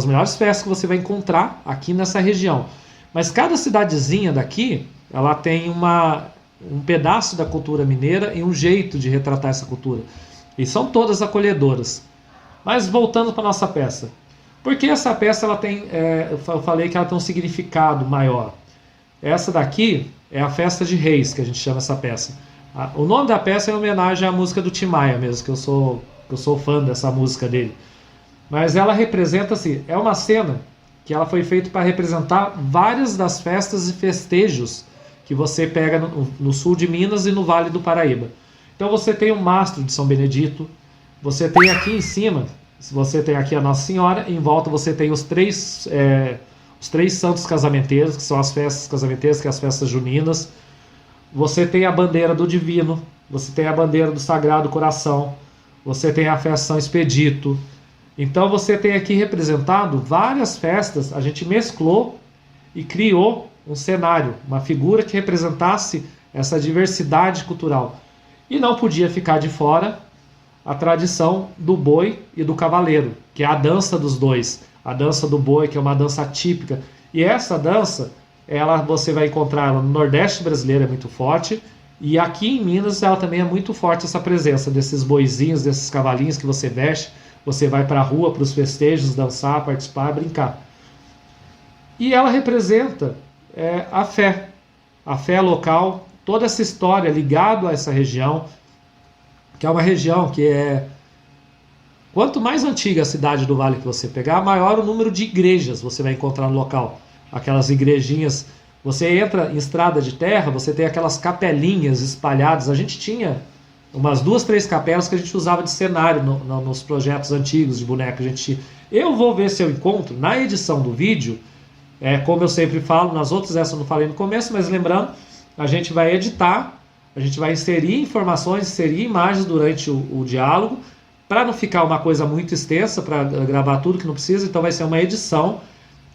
melhores festas que você vai encontrar aqui nessa região. Mas cada cidadezinha daqui, ela tem um pedaço da cultura mineira e um jeito de retratar essa cultura. E são todas acolhedoras. Mas voltando para a nossa peça. Por que essa peça ela tem, eu falei que ela tem um significado maior? Essa daqui é a Festa de Reis, que a gente chama essa peça. O nome da peça é em homenagem à música do Tim Maia mesmo, que eu sou fã dessa música dele. Mas ela representa, assim, é uma cena que ela foi feita para representar várias das festas e festejos que você pega no sul de Minas e no Vale do Paraíba. Então você tem o mastro de São Benedito, você tem aqui em cima, você tem aqui a Nossa Senhora, e em volta você tem os três santos casamenteiros, que são as festas casamenteiras, que são as festas juninas. Você tem a bandeira do Divino, você tem a bandeira do Sagrado Coração, você tem a festa São Expedito. Então você tem aqui representado várias festas, a gente mesclou e criou um cenário, uma figura que representasse essa diversidade cultural. E não podia ficar de fora a tradição do boi e do cavaleiro, que é a dança dos dois. A dança do boi, que é uma dança típica. E essa dança, você vai encontrar ela no Nordeste brasileiro, é muito forte. E aqui em Minas, ela também é muito forte, essa presença desses boizinhos, desses cavalinhos que você veste. Você vai para a rua, para os festejos, dançar, participar, brincar. E ela representa a fé local, toda essa história ligada a essa região, que é uma região que quanto mais antiga a cidade do Vale que você pegar, maior o número de igrejas você vai encontrar no local. Aquelas igrejinhas, você entra em estrada de terra, você tem aquelas capelinhas espalhadas. A gente tinha umas 2, 3 capelas que a gente usava de cenário nos projetos antigos de boneco. Eu vou ver se eu encontro na edição do vídeo, como eu sempre falo, nas outras essa eu não falei no começo, mas lembrando, a gente vai editar, a gente vai inserir informações, inserir imagens durante o diálogo, para não ficar uma coisa muito extensa, para gravar tudo que não precisa. Então vai ser uma edição.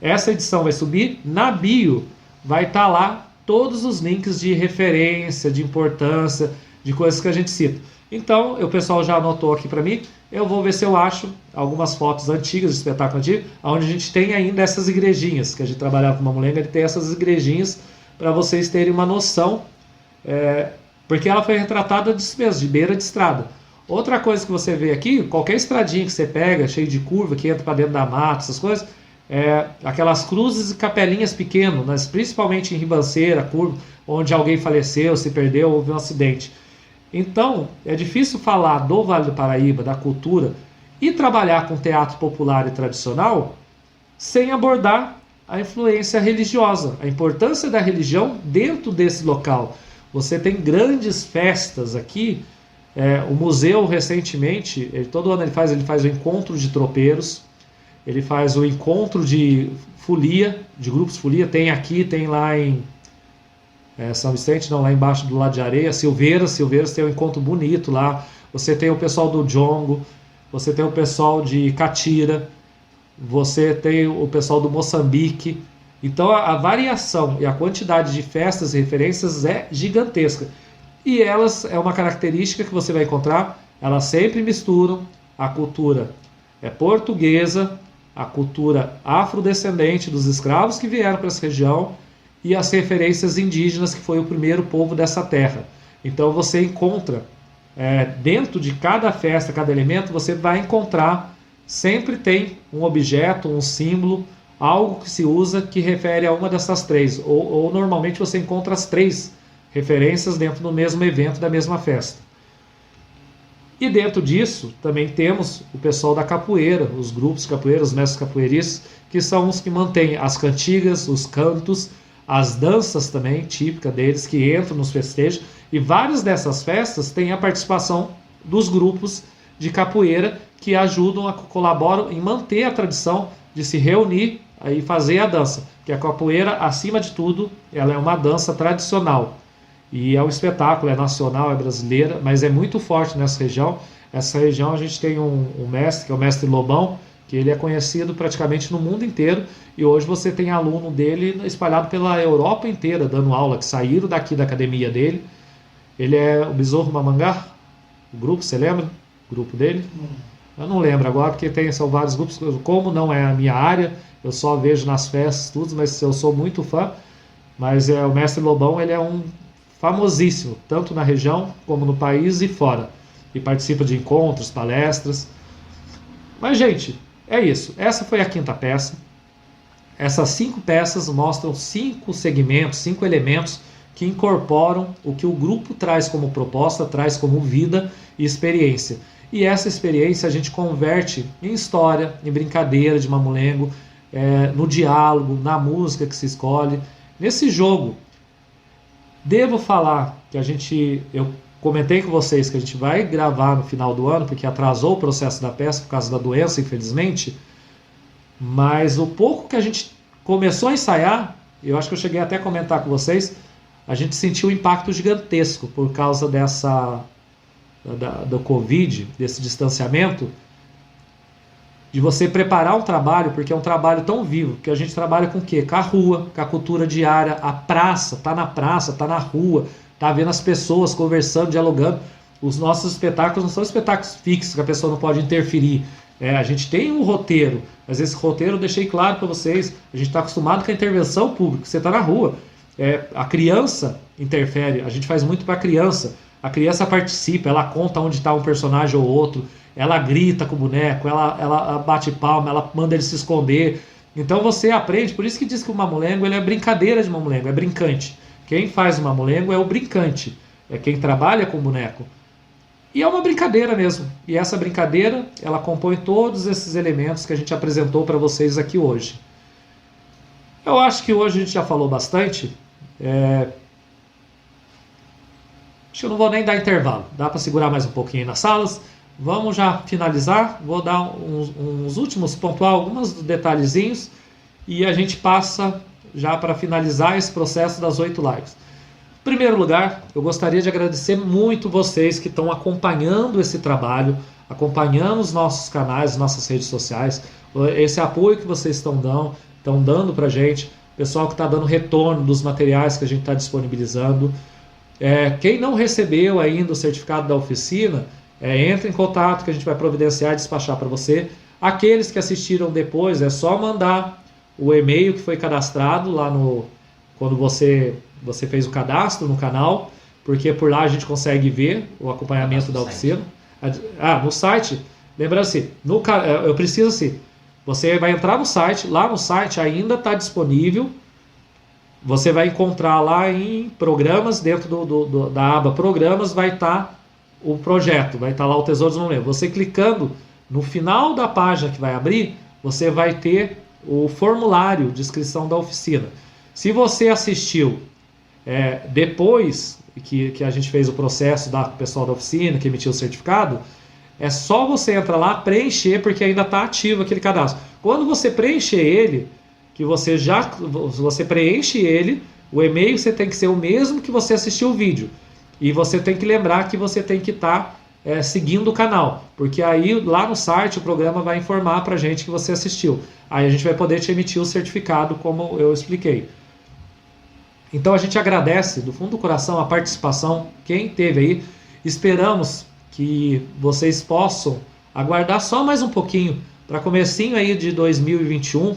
Essa edição vai subir na bio, vai estar lá todos os links de referência, de importância, de coisas que a gente cita. Então, o pessoal já anotou aqui para mim, eu vou ver se eu acho algumas fotos antigas, de espetáculo antigo, onde a gente tem ainda essas igrejinhas, que a gente trabalhava com uma Mamulenga, ele tem essas igrejinhas, para vocês terem uma noção, porque ela foi retratada disso mesmo, de beira de estrada. Outra coisa que você vê aqui, qualquer estradinha que você pega, cheio de curva, que entra para dentro da mata, essas coisas, aquelas cruzes e capelinhas pequenas, mas principalmente em ribanceira, curva, onde alguém faleceu, se perdeu, houve um acidente. Então, é difícil falar do Vale do Paraíba, da cultura, e trabalhar com teatro popular e tradicional, sem abordar a influência religiosa, a importância da religião dentro desse local. Você tem grandes festas aqui. O museu recentemente, todo ano ele faz o encontro de tropeiros, ele faz o encontro de folia, de grupos de folia, tem aqui, tem lá em São Vicente, não, lá embaixo do lado de Areia, Silveiras tem um encontro bonito lá, você tem o pessoal do Jongo, você tem o pessoal de Catira, você tem o pessoal do Moçambique. Então a variação e a quantidade de festas e referências é gigantesca. E elas é uma característica que você vai encontrar, elas sempre misturam a cultura portuguesa, a cultura afrodescendente dos escravos que vieram para essa região e as referências indígenas, que foi o primeiro povo dessa terra. Então você encontra, dentro de cada festa, cada elemento, você vai encontrar, sempre tem um objeto, um símbolo, algo que se usa que refere a uma dessas três, ou normalmente você encontra as três referências dentro do mesmo evento, da mesma festa. E dentro disso também temos o pessoal da capoeira, os grupos de capoeira, os mestres capoeiristas, que são os que mantêm as cantigas, os cantos, as danças também típicas deles, que entram nos festejos, e várias dessas festas têm a participação dos grupos de capoeira que ajudam, colaboram em manter a tradição de se reunir e fazer a dança, que a capoeira, acima de tudo, ela é uma dança tradicional. E é um espetáculo, é nacional, é brasileira, mas é muito forte nessa região. Essa região a gente tem um mestre, que é o mestre Lobão, que ele é conhecido praticamente no mundo inteiro, e hoje você tem aluno dele espalhado pela Europa inteira, dando aula, que saíram daqui da academia dele. Ele é o Besouro Mamangá, o grupo, você lembra? O grupo dele? Eu não lembro agora, porque são vários grupos, como não é a minha área, eu só vejo nas festas, tudo, mas eu sou muito fã. Mas o mestre Lobão, ele é um famosíssimo, tanto na região como no país e fora. E participa de encontros, palestras. Mas, gente, é isso. Essa foi a quinta peça. Essas 5 peças mostram 5 segmentos, 5 elementos que incorporam o que o grupo traz como proposta, traz como vida e experiência. E essa experiência a gente converte em história, em brincadeira de mamulengo, no diálogo, na música que se escolhe, nesse jogo. Devo falar que eu comentei com vocês que a gente vai gravar no final do ano, porque atrasou o processo da peça por causa da doença, infelizmente, mas o pouco que a gente começou a ensaiar, eu acho que eu cheguei até a comentar com vocês, a gente sentiu um impacto gigantesco por causa do Covid, desse distanciamento, de você preparar um trabalho, porque é um trabalho tão vivo, que a gente trabalha com o quê? Com a rua, com a cultura diária, a praça, tá na rua, tá vendo as pessoas conversando, dialogando. Os nossos espetáculos não são espetáculos fixos, que a pessoa não pode interferir. A gente tem um roteiro, mas esse roteiro eu deixei claro para vocês, a gente está acostumado com a intervenção pública, você está na rua, a criança interfere, a gente faz muito para a criança participa, ela conta onde está um personagem ou outro, ela grita com o boneco, ela bate palma, ela manda ele se esconder. Então você aprende, por isso que diz que o mamulengo ele é brincadeira de mamulengo, é brincante. Quem faz o mamulengo é o brincante, é quem trabalha com o boneco. E é uma brincadeira mesmo. E essa brincadeira, ela compõe todos esses elementos que a gente apresentou para vocês aqui hoje. Eu acho que hoje a gente já falou bastante. Acho que eu não vou nem dar intervalo. Dá para segurar mais um pouquinho aí nas salas. Vamos já finalizar. Vou dar uns últimos, pontuar alguns detalhezinhos. E a gente passa já para finalizar esse processo das 8 lives. Em primeiro lugar, eu gostaria de agradecer muito vocês que estão acompanhando esse trabalho, acompanhando os nossos canais, nossas redes sociais, esse apoio que vocês estão dando para a gente, pessoal que está dando retorno dos materiais que a gente está disponibilizando. Quem não recebeu ainda o certificado da oficina, entre em contato que a gente vai providenciar e despachar para você. Aqueles que assistiram depois, é só mandar o e-mail que foi cadastrado lá quando você fez o cadastro no canal, porque por lá a gente consegue ver o acompanhamento da oficina. No site, lembrando assim, eu preciso assim, você vai entrar no site, lá no site ainda está disponível, você vai encontrar lá em programas, dentro da aba programas vai estar o projeto, vai estar lá o Tesouro dos Mamulengos. Você clicando no final da página que vai abrir, você vai ter o formulário de inscrição da oficina. Se você assistiu depois que a gente fez o processo do pessoal da oficina, que emitiu o certificado, é só você entrar lá, preencher, porque ainda está ativo aquele cadastro. Quando você preencher ele, você preenche ele, o e-mail você tem que ser o mesmo que você assistiu o vídeo. E você tem que lembrar que você tem que estar seguindo o canal, porque aí lá no site o programa vai informar para a gente que você assistiu. Aí a gente vai poder te emitir o certificado, como eu expliquei. Então a gente agradece do fundo do coração a participação, quem teve aí. Esperamos que vocês possam aguardar só mais um pouquinho para comecinho aí de 2021,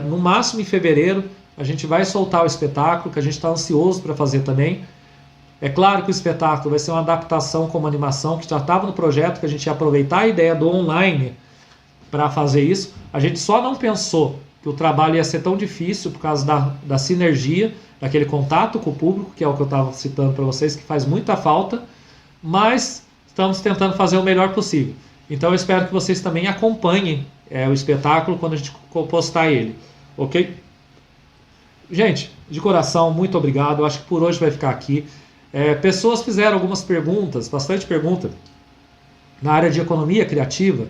no máximo em fevereiro a gente vai soltar o espetáculo, que a gente está ansioso para fazer também. É claro que o espetáculo vai ser uma adaptação como animação, que já estava no projeto, que a gente ia aproveitar a ideia do online para fazer isso. A gente só não pensou que o trabalho ia ser tão difícil por causa da sinergia, daquele contato com o público, que é o que eu estava citando para vocês, que faz muita falta, mas estamos tentando fazer o melhor possível. Então eu espero que vocês também acompanhem o espetáculo quando a gente postar ele, ok? Gente, de coração, muito obrigado. Eu acho que por hoje vai ficar aqui. Pessoas fizeram algumas perguntas, bastante pergunta, na área de economia criativa,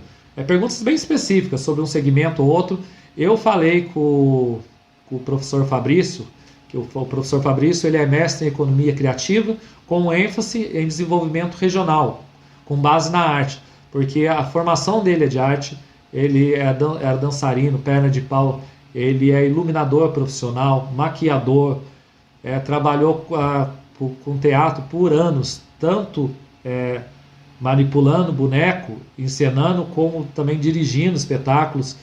perguntas bem específicas sobre um segmento ou outro. Eu falei com o professor Fabrício, que o professor Fabrício ele é mestre em economia criativa, com ênfase em desenvolvimento regional, com base na arte, porque a formação dele é de arte, ele era dançarino, perna de pau, ele é iluminador profissional, maquiador, trabalhou com teatro por anos, tanto manipulando boneco, encenando, como também dirigindo espetáculos.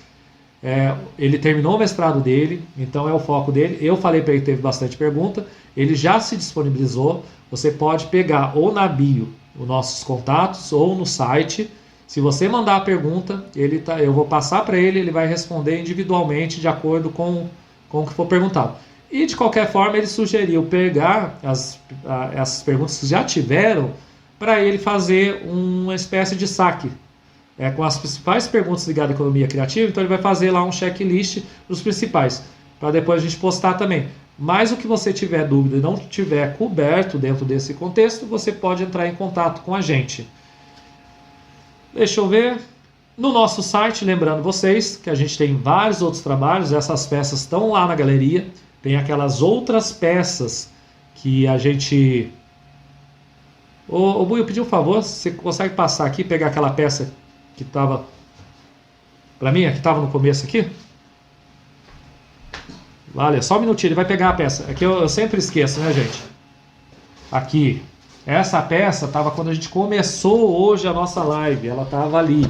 Ele terminou o mestrado dele, então é o foco dele. Eu falei para ele que teve bastante pergunta, ele já se disponibilizou. Você pode pegar ou na bio os nossos contatos ou no site. Se você mandar a pergunta, eu vou passar para ele, ele vai responder individualmente de acordo com o que for perguntado. E de qualquer forma ele sugeriu pegar essas perguntas que já tiveram para ele fazer uma espécie de saque com as principais perguntas ligadas à economia criativa. Então ele vai fazer lá um checklist dos principais, para depois a gente postar também. Mas o que você tiver dúvida e não tiver coberto dentro desse contexto, você pode entrar em contato com a gente. Deixa eu ver. No nosso site, lembrando vocês que a gente tem vários outros trabalhos, essas peças estão lá na galeria, tem aquelas outras peças que a gente... Ô Bui, eu pedi um favor, você consegue passar aqui e pegar aquela peça que estava para mim, que estava no começo aqui? Vale, só um minutinho, ele vai pegar a peça. Aqui eu sempre esqueço, né, gente? Aqui. Essa peça estava quando a gente começou hoje a nossa live. Ela estava ali.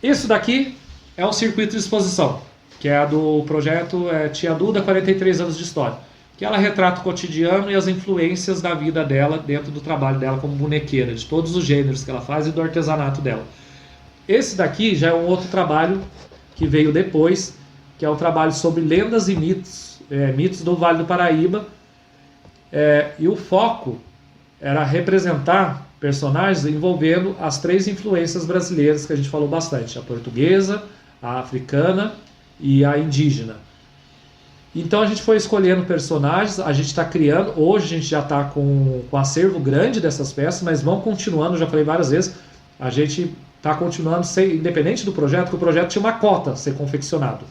Isso daqui é um circuito de exposição, que é do projeto Tia Duda, 43 anos de história. Que ela retrata o cotidiano e as influências da vida dela dentro do trabalho dela como bonequeira, de todos os gêneros que ela faz e do artesanato dela. Esse daqui já é um outro trabalho que veio depois, que é o trabalho sobre lendas e mitos, mitos do Vale do Paraíba. E o foco era representar personagens envolvendo as 3 influências brasileiras que a gente falou bastante, a portuguesa, a africana e a indígena. Então a gente foi escolhendo personagens, a gente está criando, hoje a gente já está com um acervo grande dessas peças, mas vão continuando, já falei várias vezes, a gente está continuando, independente do projeto, que o projeto tinha uma cota a ser confeccionado.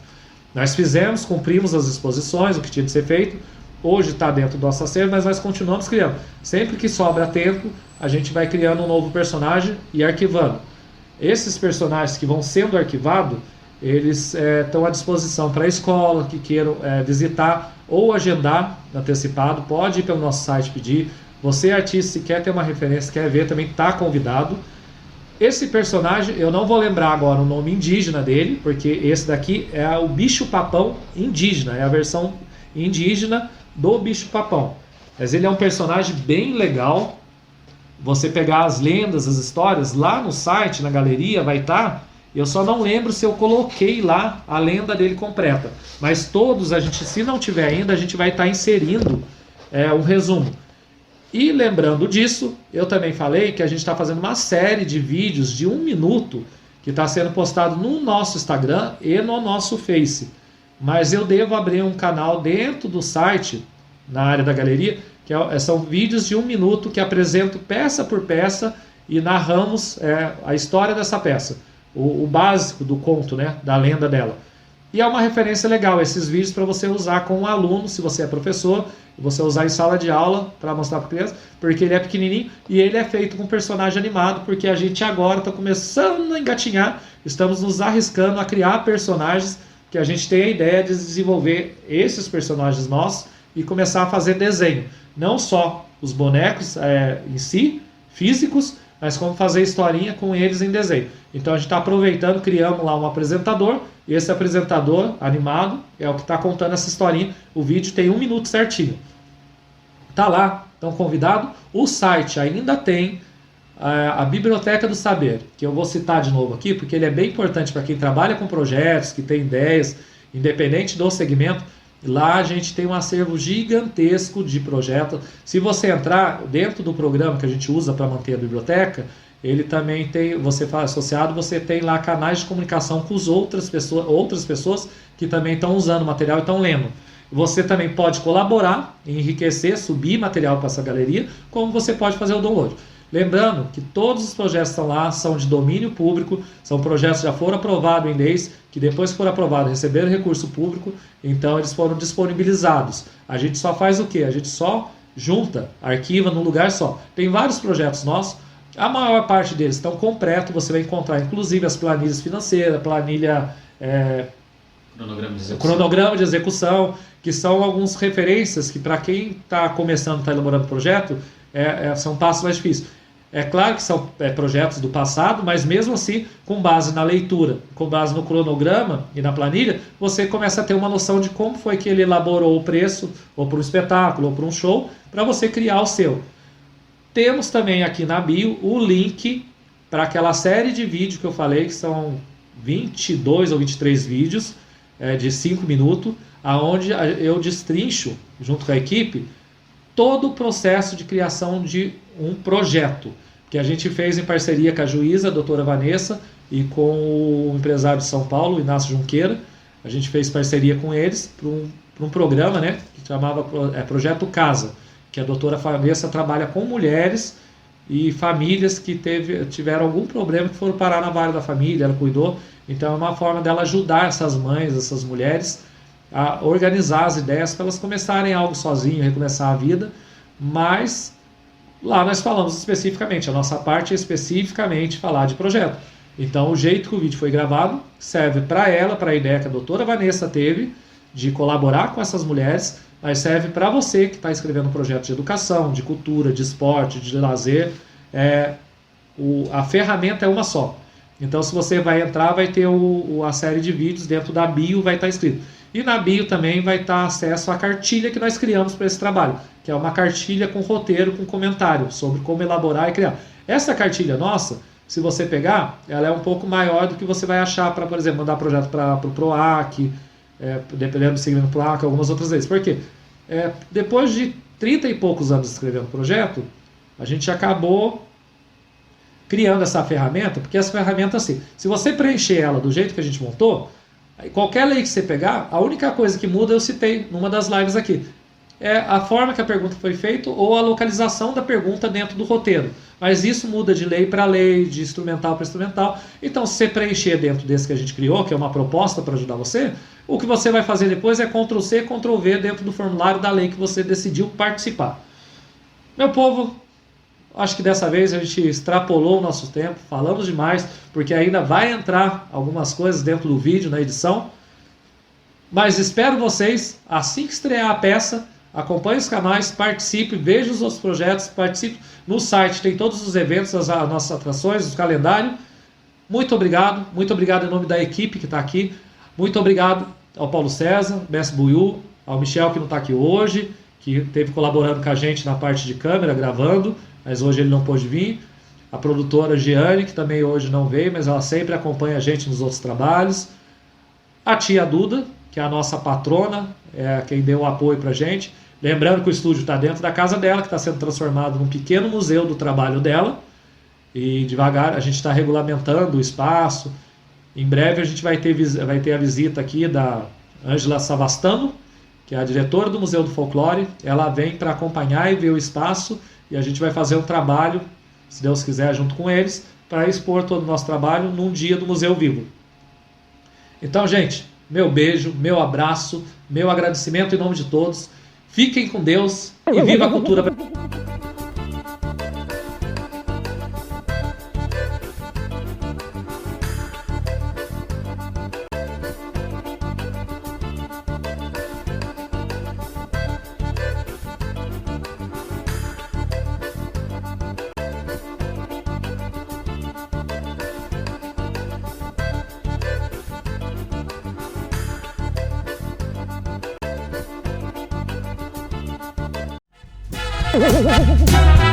Nós fizemos, cumprimos as exposições, o que tinha de ser feito, hoje está dentro do nosso acervo, mas nós continuamos criando. Sempre que sobra tempo, a gente vai criando um novo personagem e arquivando. Esses personagens que vão sendo arquivados, eles estão à disposição para a escola que queiram visitar ou agendar antecipado, pode ir pelo nosso site pedir. Você, artista, se quer ter uma referência, quer ver, também está convidado. Esse personagem, eu não vou lembrar agora o nome indígena dele, porque esse daqui é o bicho-papão indígena, é a versão indígena do bicho-papão. Mas ele é um personagem bem legal. Você pegar as lendas, as histórias, lá no site, na galeria, vai estar... Eu só não lembro se eu coloquei lá a lenda dele completa. Mas todos, a gente, se não tiver ainda, a gente vai estar inserindo um resumo. E lembrando disso, eu também falei que a gente está fazendo uma série de vídeos de 1 minuto que está sendo postado no nosso Instagram e no nosso Face. Mas eu devo abrir um canal dentro do site, na área da galeria, que são vídeos de 1 minuto que apresentam peça por peça e narramos a história dessa peça. O básico do conto, né, da lenda dela. E é uma referência legal esses vídeos para você usar com um aluno, se você é professor, você usar em sala de aula para mostrar para a criança, porque ele é pequenininho e ele é feito com personagem animado, porque a gente agora está começando a engatinhar, estamos nos arriscando a criar personagens que a gente tem a ideia de desenvolver esses personagens nossos e começar a fazer desenho. Não só os bonecos em si, físicos, mas como fazer historinha com eles em desenho. Então a gente está aproveitando, criamos lá um apresentador, e esse apresentador animado é o que está contando essa historinha. O vídeo tem 1 minuto certinho. Tá lá, estão convidados. O site ainda tem a Biblioteca do Saber, que eu vou citar de novo aqui, porque ele é bem importante para quem trabalha com projetos, que tem ideias, independente do segmento. Lá a gente tem um acervo gigantesco de projetos. Se você entrar dentro do programa que a gente usa para manter a biblioteca, ele também tem, você fala associado, você tem lá canais de comunicação com outras pessoas que também estão usando o material e estão lendo. Você também pode colaborar, enriquecer, subir material para essa galeria, como você pode fazer o download. Lembrando que todos os projetos que estão lá são de domínio público, são projetos que já foram aprovados em leis, que depois que foram aprovados receberam recurso público, então eles foram disponibilizados. A gente só faz o quê? A gente só junta, arquiva num lugar só. Tem vários projetos nossos, a maior parte deles estão completos, você vai encontrar inclusive as planilhas financeiras, planilha... cronograma de execução, que são algumas referências que para quem está começando, está elaborando projeto, são passos mais difíceis. É claro que são projetos do passado, mas mesmo assim, com base na leitura, com base no cronograma e na planilha, você começa a ter uma noção de como foi que ele elaborou o preço, ou para um espetáculo, ou para um show, para você criar o seu. Temos também aqui na bio o link para aquela série de vídeos que eu falei, que são 22 ou 23 vídeos, de 5 minutos, onde eu destrincho, junto com a equipe, todo o processo de criação de um projeto, que a gente fez em parceria com a juíza, a doutora Vanessa, e com o empresário de São Paulo, Inácio Junqueira. A gente fez parceria com eles para um programa, né, que chamava Projeto Casa, que a doutora Vanessa trabalha com mulheres e famílias que tiveram algum problema, que foram parar na vara da família, ela cuidou. Então é uma forma dela ajudar essas mães, essas mulheres, a organizar as ideias para elas começarem algo sozinho, recomeçar a vida. Mas lá nós falamos especificamente, a nossa parte é especificamente falar de projeto. Então o jeito que o vídeo foi gravado serve para ela, para a ideia que a doutora Vanessa teve de colaborar com essas mulheres, mas serve para você que está escrevendo um projeto de educação, de cultura, de esporte, de lazer. A ferramenta é uma só. Então, se você vai entrar, vai ter a série de vídeos dentro da bio, vai estar escrito. E na bio também vai estar acesso à cartilha que nós criamos para esse trabalho, que é uma cartilha com roteiro, com comentário sobre como elaborar e criar. Essa cartilha nossa, se você pegar, ela é um pouco maior do que você vai achar para, por exemplo, mandar projeto para o PROAC, dependendo do segmento PROAC, algumas outras vezes. Por quê? Depois de 30 e poucos anos escrevendo projeto, a gente acabou criando essa ferramenta, porque essa ferramenta, assim, se você preencher ela do jeito que a gente montou, qualquer lei que você pegar, a única coisa que muda, eu citei numa das lives aqui, é a forma que a pergunta foi feita ou a localização da pergunta dentro do roteiro. Mas isso muda de lei para lei, de instrumental para instrumental. Então, se você preencher dentro desse que a gente criou, que é uma proposta para ajudar você, o que você vai fazer depois é Ctrl+C, Ctrl+V dentro do formulário da lei que você decidiu participar. Meu povo, acho que dessa vez a gente extrapolou o nosso tempo, falamos demais, porque ainda vai entrar algumas coisas dentro do vídeo, na edição. Mas espero vocês, assim que estrear a peça, acompanhe os canais, participe, veja os outros projetos, participe. No site tem todos os eventos, as nossas atrações, o calendário. Muito obrigado em nome da equipe que está aqui. Muito obrigado ao Paulo César, Mestre Buiú, ao Michel que não está aqui hoje, que esteve colaborando com a gente na parte de câmera, gravando, mas hoje ele não pôde vir. A produtora Giane, que também hoje não veio, mas ela sempre acompanha a gente nos outros trabalhos. A tia Duda, que é a nossa patrona, é quem deu o apoio para a gente. Lembrando que o estúdio está dentro da casa dela, que está sendo transformado num pequeno museu do trabalho dela. E devagar a gente está regulamentando o espaço. Em breve a gente vai ter a visita aqui da Ângela Savastano, que é a diretora do Museu do Folclore. Ela vem para acompanhar e ver o espaço, e a gente vai fazer um trabalho, se Deus quiser, junto com eles, para expor todo o nosso trabalho num dia do Museu Vivo. Então, gente, meu beijo, meu abraço, meu agradecimento em nome de todos. Fiquem com Deus e viva a cultura! Música